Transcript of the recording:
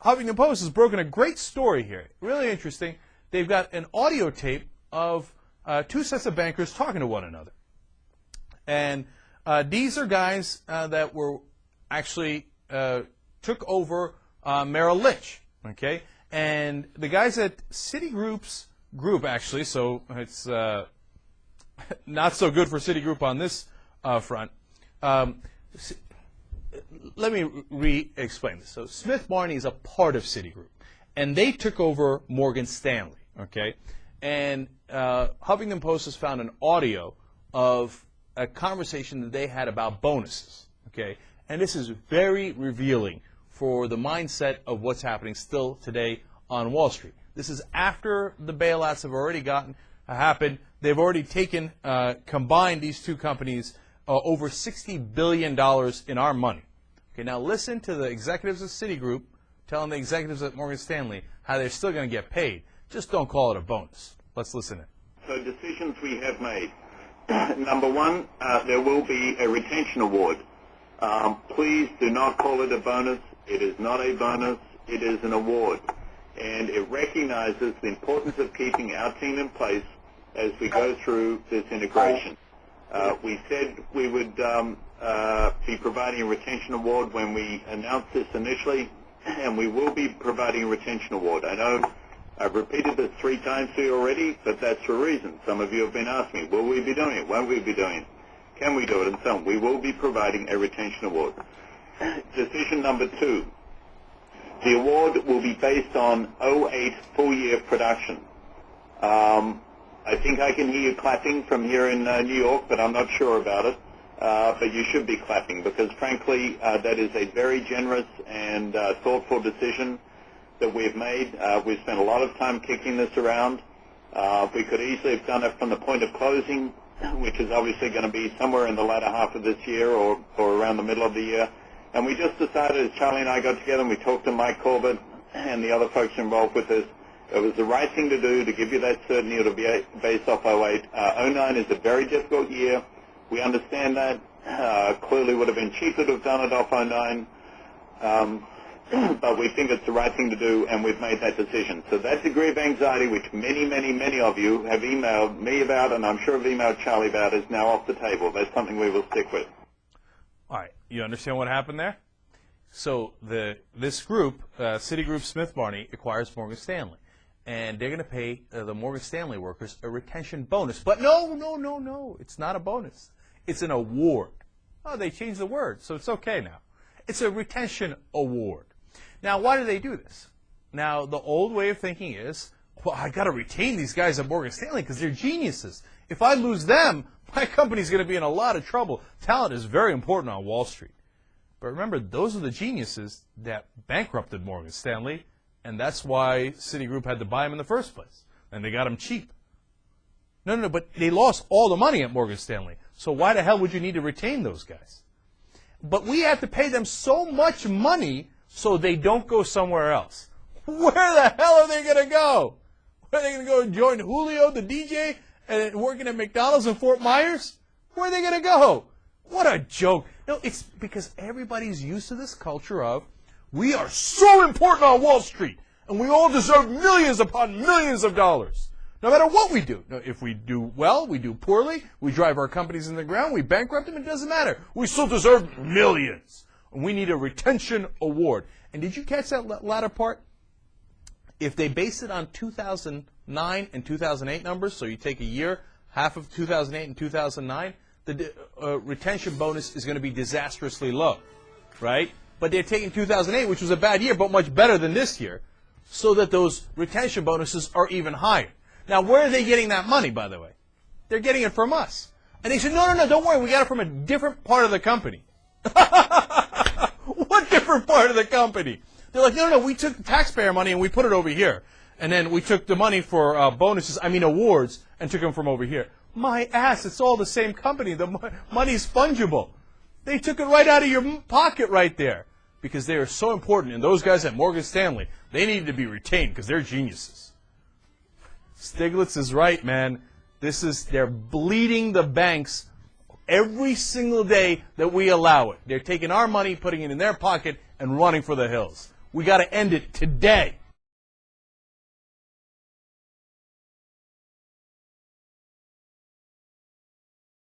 Huffington Post has broken a great story here. Really interesting. They've got an audio tape of two sets of bankers talking to one another. And these are guys that were actually took over Merrill Lynch, okay? And the guys at Citigroup's group, actually, so it's not so good for Citigroup on this front. Let me re-explain this. So Smith Barney is a part of Citigroup, and they took over Morgan Stanley, okay? And Huffington Post has found an audio of a conversation that they had about bonuses, okay? And this is very revealing for the mindset of what's happening still today on Wall Street. This is after the bailouts have already happened. They've already taken, combined these two companies, over $60 billion in our money. Okay, now listen to the executives of Citigroup telling the executives at Morgan Stanley how they're still going to get paid. Just don't call it a bonus. Let's listen in. So decisions we have made. Number one, there will be a retention award. Please do not call it a bonus. It is not a bonus. It is an award. And it recognizes the importance of keeping our team in place as we go through this integration. We said we would be providing a retention award when we announced this initially, and we will be providing a retention award. I know I've repeated this 3 times to you already, but that's for a reason. Some of you have been asking me, will we be doing it? Won't we be doing it? Can we do it? And so on. We will be providing a retention award. Decision number 2. The award will be based on 08 full-year production. I think I can hear you clapping from here in New York, but I'm not sure about it. But you should be clapping because, frankly, that is a very generous and thoughtful decision that we've made. We've spent a lot of time kicking this around. We could easily have done it from the point of closing, which is obviously going to be somewhere in the latter half of this year or around the middle of the year. And we just decided, as Charlie and I got together and we talked to Mike Corbett and the other folks involved with this, it was the right thing to do to give you that certainty. It'll be based off 08. 09 is a very difficult year. We understand that. Clearly would have been cheaper to have done it off 09. But we think it's the right thing to do, and we've made that decision. So that degree of anxiety, which many, many, many of you have emailed me about, and I'm sure have emailed Charlie about, is now off the table. That's something we will stick with. All right. You understand what happened there? So this group, Citigroup Smith Barney, acquires Morgan Stanley. And they're going to pay the Morgan Stanley workers a retention bonus. But no. It's not a bonus. It's an award. Oh, they changed the word, so it's okay now. It's a retention award. Now, why do they do this? Now, the old way of thinking is, well, I got to retain these guys at Morgan Stanley because they're geniuses. If I lose them, my company's going to be in a lot of trouble. Talent is very important on Wall Street. But remember, those are the geniuses that bankrupted Morgan Stanley, and that's why Citigroup had to buy them in the first place. And they got them cheap. No, but they lost all the money at Morgan Stanley. So why the hell would you need to retain those guys? But we have to pay them so much money so they don't go somewhere else. Where the hell are they going to go? Are they going to go join Julio, the DJ, and working at McDonald's in Fort Myers? Where are they going to go? What a joke. No, it's because everybody's used to this culture of, we are so important on Wall Street, and we all deserve millions upon millions of dollars, no matter what we do. Now, if we do well, we do poorly, we drive our companies in the ground, we bankrupt them, it doesn't matter. We still deserve millions. And we need a retention award. And did you catch that latter part? If they base it on 2009 and 2008 numbers, so you take a year, half of 2008 and 2009, the retention bonus is going to be disastrously low, right? But they're taking 2008, which was a bad year, but much better than this year, so that those retention bonuses are even higher. Now, where are they getting that money, by the way? They're getting it from us. And they said, no, don't worry, we got it from a different part of the company. What different part of the company? They're like, no, we took the taxpayer money and we put it over here. And then we took the money for awards, and took them from over here. My ass, it's all the same company. The money's fungible. They took it right out of your pocket right there because they are so important. And those guys at Morgan Stanley, they needed to be retained because they're geniuses. Stiglitz is right, man. They're bleeding the banks every single day that we allow it. They're taking our money, putting it in their pocket, and running for the hills. We got to end it today.